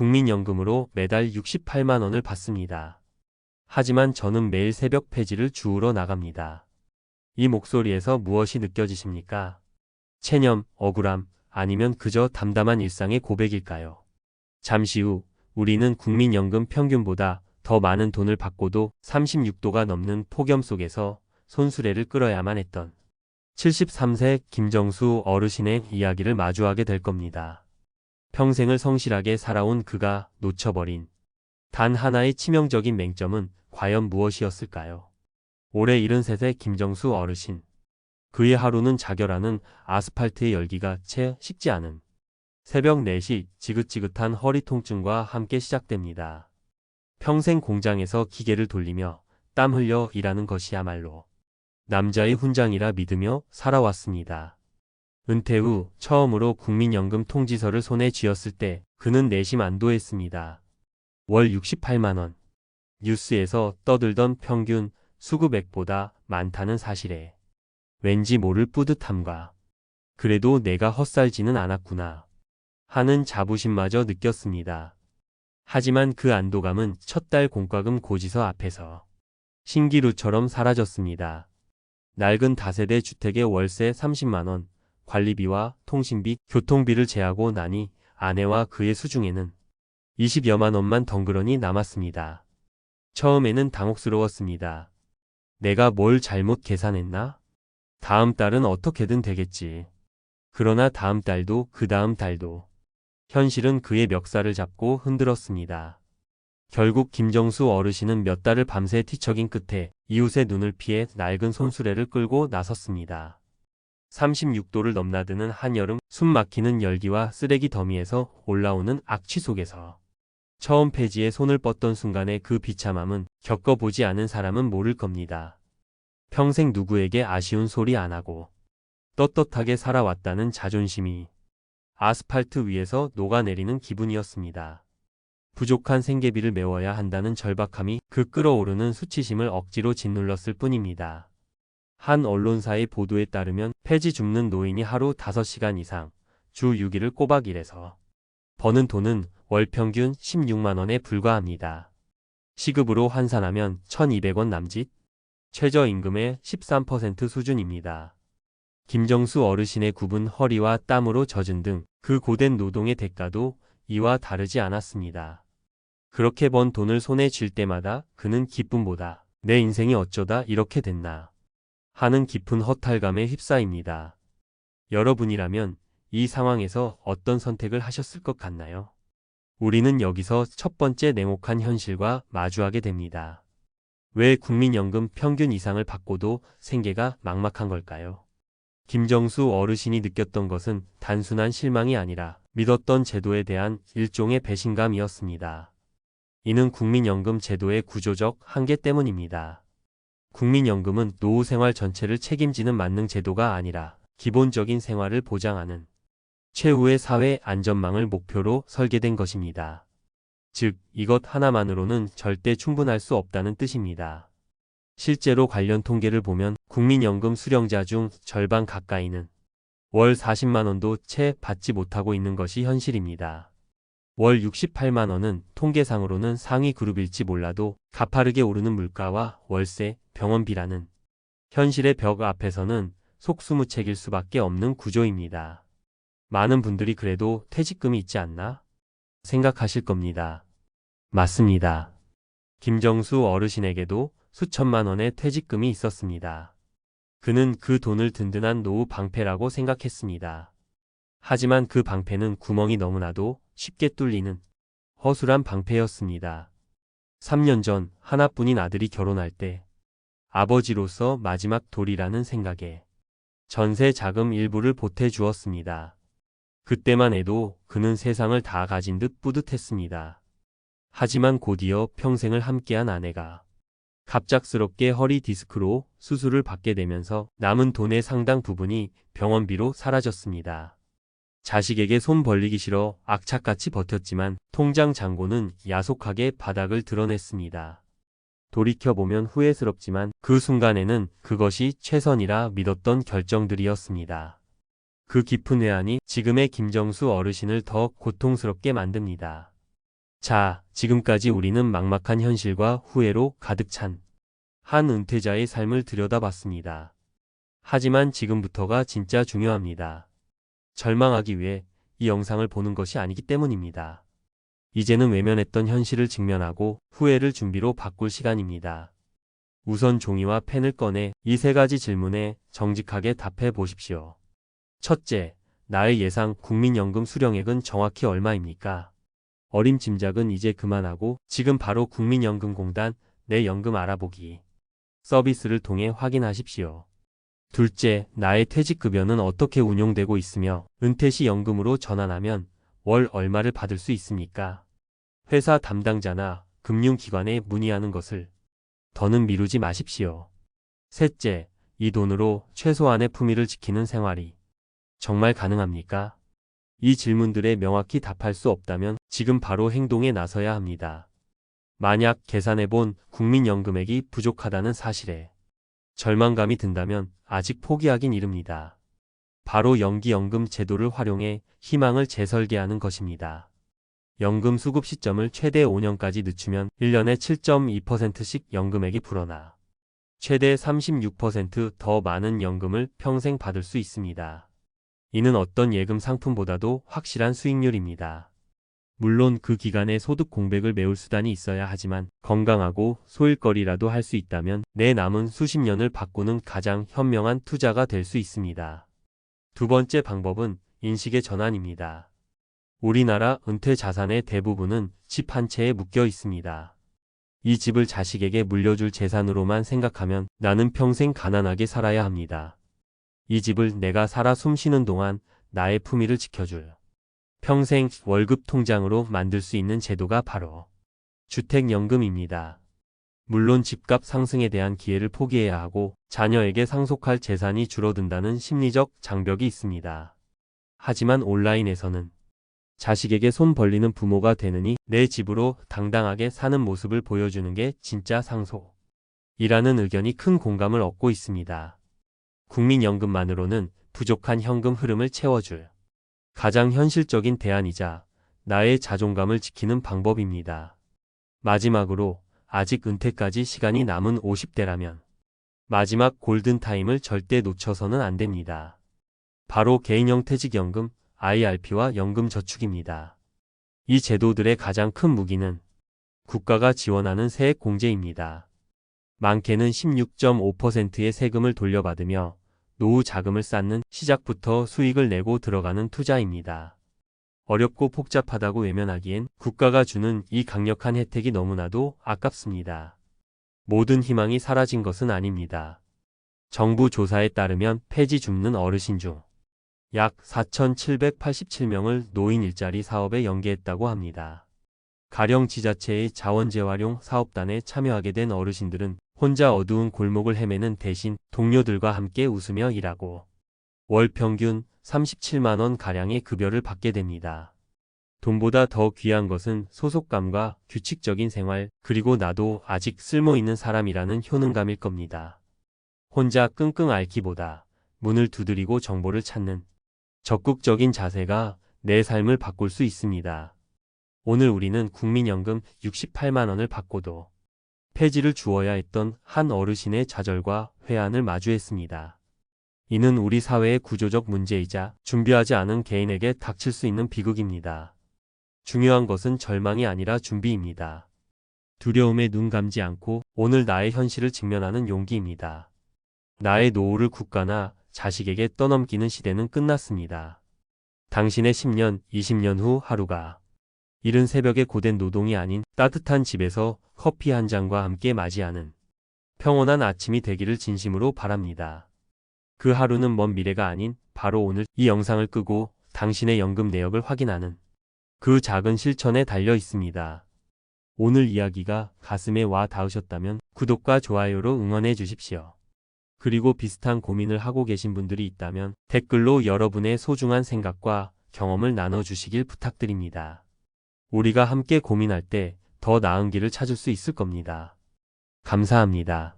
국민연금으로 매달 68만 원을 받습니다. 하지만 저는 매일 새벽 폐지를 주우러 나갑니다. 이 목소리에서 무엇이 느껴지십니까? 체념, 억울함, 아니면 그저 담담한 일상의 고백일까요? 잠시 후 우리는 국민연금 평균보다 더 많은 돈을 받고도 36도가 넘는 폭염 속에서 손수레를 끌어야만 했던 73세 김정수 어르신의 이야기를 마주하게 될 겁니다. 평생을 성실하게 살아온 그가 놓쳐버린 단 하나의 치명적인 맹점은 과연 무엇이었을까요? 올해 73세 김정수 어르신. 그의 하루는 자결하는 아스팔트의 열기가 채 식지 않은 새벽 4시 지긋지긋한 허리 통증과 함께 시작됩니다. 평생 공장에서 기계를 돌리며 땀 흘려 일하는 것이야말로 남자의 훈장이라 믿으며 살아왔습니다. 은퇴 후 처음으로 국민연금 통지서를 손에 쥐었을 때 그는 내심 안도했습니다. 월 68만 원. 뉴스에서 떠들던 평균 수급액보다 많다는 사실에 왠지 모를 뿌듯함과 그래도 내가 헛살지는 않았구나 하는 자부심마저 느꼈습니다. 하지만 그 안도감은 첫 달 공과금 고지서 앞에서 신기루처럼 사라졌습니다. 낡은 다세대 주택의 월세 30만 원, 관리비와 통신비, 교통비를 제하고 나니 아내와 그의 수중에는 20여만 원만 덩그러니 남았습니다. 처음에는 당혹스러웠습니다. 내가 뭘 잘못 계산했나? 다음 달은 어떻게든 되겠지. 그러나 다음 달도 그 다음 달도 현실은 그의 멱살을 잡고 흔들었습니다. 결국 김정수 어르신은 몇 달을 밤새 뒤척인 끝에 이웃의 눈을 피해 낡은 손수레를 끌고 나섰습니다. 36도를 넘나드는 한여름, 숨 막히는 열기와 쓰레기 더미에서 올라오는 악취 속에서 처음 폐지에 손을 뻗던 순간의 그 비참함은 겪어보지 않은 사람은 모를 겁니다. 평생 누구에게 아쉬운 소리 안 하고 떳떳하게 살아왔다는 자존심이 아스팔트 위에서 녹아내리는 기분이었습니다. 부족한 생계비를 메워야 한다는 절박함이 그 끓어오르는 수치심을 억지로 짓눌렀을 뿐입니다. 한 언론사의 보도에 따르면 폐지 줍는 노인이 하루 5시간 이상 주 6일을 꼬박 일해서 버는 돈은 월 평균 16만 원에 불과합니다. 시급으로 환산하면 1,200원 남짓? 최저임금의 13% 수준입니다. 김정수 어르신의 굽은 허리와 땀으로 젖은 등 그 고된 노동의 대가도 이와 다르지 않았습니다. 그렇게 번 돈을 손에 쥘 때마다 그는 기쁨보다 내 인생이 어쩌다 이렇게 됐나 하는 깊은 허탈감에 휩싸입니다. 여러분이라면 이 상황에서 어떤 선택을 하셨을 것 같나요? 우리는 여기서 첫 번째 냉혹한 현실과 마주하게 됩니다. 왜 국민연금 평균 이상을 받고도 생계가 막막한 걸까요? 김정수 어르신이 느꼈던 것은 단순한 실망이 아니라 믿었던 제도에 대한 일종의 배신감이었습니다. 이는 국민연금 제도의 구조적 한계 때문입니다. 국민연금은 노후 생활 전체를 책임지는 만능 제도가 아니라 기본적인 생활을 보장하는 최후의 사회 안전망을 목표로 설계된 것입니다. 즉, 이것 하나만으로는 절대 충분할 수 없다는 뜻입니다. 실제로 관련 통계를 보면 국민연금 수령자 중 절반 가까이는 월 40만 원도 채 받지 못하고 있는 것이 현실입니다. 월 68만 원은 통계상으로는 상위 그룹일지 몰라도 가파르게 오르는 물가와 월세, 병원비라는 현실의 벽 앞에서는 속수무책일 수밖에 없는 구조입니다. 많은 분들이 그래도 퇴직금이 있지 않나? 생각하실 겁니다. 맞습니다. 김정수 어르신에게도 수천만 원의 퇴직금이 있었습니다. 그는 그 돈을 든든한 노후 방패라고 생각했습니다. 하지만 그 방패는 구멍이 너무나도 쉽게 뚫리는 허술한 방패였습니다. 3년 전 하나뿐인 아들이 결혼할 때 아버지로서 마지막 도리라는 생각에 전세 자금 일부를 보태주었습니다. 그때만 해도 그는 세상을 다 가진 듯 뿌듯했습니다. 하지만 곧이어 평생을 함께한 아내가 갑작스럽게 허리 디스크로 수술을 받게 되면서 남은 돈의 상당 부분이 병원비로 사라졌습니다. 자식에게 손 벌리기 싫어 악착같이 버텼지만 통장 잔고는 야속하게 바닥을 드러냈습니다. 돌이켜보면 후회스럽지만 그 순간에는 그것이 최선이라 믿었던 결정들이었습니다. 그 깊은 회한이 지금의 김정수 어르신을 더 고통스럽게 만듭니다. 자, 지금까지 우리는 막막한 현실과 후회로 가득 찬 한 은퇴자의 삶을 들여다봤습니다. 하지만 지금부터가 진짜 중요합니다. 절망하기 위해 이 영상을 보는 것이 아니기 때문입니다. 이제는 외면했던 현실을 직면하고 후회를 준비로 바꿀 시간입니다. 우선 종이와 펜을 꺼내 이 세 가지 질문에 정직하게 답해 보십시오. 첫째, 나의 예상 국민연금 수령액은 정확히 얼마입니까? 어림짐작은 이제 그만하고 지금 바로 국민연금공단 내 연금 알아보기 서비스를 통해 확인하십시오. 둘째, 나의 퇴직급여는 어떻게 운용되고 있으며 은퇴 시 연금으로 전환하면 월 얼마를 받을 수 있습니까? 회사 담당자나 금융기관에 문의하는 것을 더는 미루지 마십시오. 셋째, 이 돈으로 최소한의 품위를 지키는 생활이 정말 가능합니까? 이 질문들에 명확히 답할 수 없다면 지금 바로 행동에 나서야 합니다. 만약 계산해본 국민연금액이 부족하다는 사실에 절망감이 든다면 아직 포기하긴 이릅니다. 바로 연기연금 제도를 활용해 희망을 재설계하는 것입니다. 연금 수급 시점을 최대 5년까지 늦추면 1년에 7.2%씩 연금액이 불어나 최대 36% 더 많은 연금을 평생 받을 수 있습니다. 이는 어떤 예금 상품보다도 확실한 수익률입니다. 물론 그 기간에 소득 공백을 메울 수단이 있어야 하지만 건강하고 소일거리라도 할 수 있다면 내 남은 수십 년을 바꾸는 가장 현명한 투자가 될 수 있습니다. 두 번째 방법은 인식의 전환입니다. 우리나라 은퇴 자산의 대부분은 집 한 채에 묶여 있습니다. 이 집을 자식에게 물려줄 재산으로만 생각하면 나는 평생 가난하게 살아야 합니다. 이 집을 내가 살아 숨쉬는 동안 나의 품위를 지켜줄 평생 월급 통장으로 만들 수 있는 제도가 바로 주택연금입니다. 물론 집값 상승에 대한 기회를 포기해야 하고 자녀에게 상속할 재산이 줄어든다는 심리적 장벽이 있습니다. 하지만 온라인에서는 자식에게 손 벌리는 부모가 되느니 내 집으로 당당하게 사는 모습을 보여주는 게 진짜 상속이라는 의견이 큰 공감을 얻고 있습니다. 국민연금만으로는 부족한 현금 흐름을 채워줄 가장 현실적인 대안이자 나의 자존감을 지키는 방법입니다. 마지막으로 아직 은퇴까지 시간이 남은 50대라면 마지막 골든타임을 절대 놓쳐서는 안 됩니다. 바로 개인형 퇴직연금, IRP와 연금저축입니다. 이 제도들의 가장 큰 무기는 국가가 지원하는 세액 공제입니다. 많게는 16.5%의 세금을 돌려받으며 노후 자금을 쌓는 시작부터 수익을 내고 들어가는 투자입니다. 어렵고 복잡하다고 외면하기엔 국가가 주는 이 강력한 혜택이 너무나도 아깝습니다. 모든 희망이 사라진 것은 아닙니다. 정부 조사에 따르면 폐지 줍는 어르신 중 약 4,787명을 노인 일자리 사업에 연계했다고 합니다. 가령 지자체의 자원재활용 사업단에 참여하게 된 어르신들은 혼자 어두운 골목을 헤매는 대신 동료들과 함께 웃으며 일하고 월 평균 37만 원 가량의 급여를 받게 됩니다. 돈보다 더 귀한 것은 소속감과 규칙적인 생활, 그리고 나도 아직 쓸모있는 사람이라는 효능감일 겁니다. 혼자 끙끙 앓기보다 문을 두드리고 정보를 찾는 적극적인 자세가 내 삶을 바꿀 수 있습니다. 오늘 우리는 국민연금 68만 원을 받고도 폐지를 주어야 했던 한 어르신의 좌절과 회한을 마주했습니다. 이는 우리 사회의 구조적 문제이자 준비하지 않은 개인에게 닥칠 수 있는 비극입니다. 중요한 것은 절망이 아니라 준비입니다. 두려움에 눈 감지 않고 오늘 나의 현실을 직면하는 용기입니다. 나의 노후를 국가나 자식에게 떠넘기는 시대는 끝났습니다. 당신의 10년, 20년 후 하루가 이른 새벽의 고된 노동이 아닌 따뜻한 집에서 커피 한 잔과 함께 맞이하는 평온한 아침이 되기를 진심으로 바랍니다. 그 하루는 먼 미래가 아닌 바로 오늘 이 영상을 끄고 당신의 연금 내역을 확인하는 그 작은 실천에 달려 있습니다. 오늘 이야기가 가슴에 와 닿으셨다면 구독과 좋아요로 응원해 주십시오. 그리고 비슷한 고민을 하고 계신 분들이 있다면 댓글로 여러분의 소중한 생각과 경험을 나눠주시길 부탁드립니다. 우리가 함께 고민할 때 더 나은 길을 찾을 수 있을 겁니다. 감사합니다.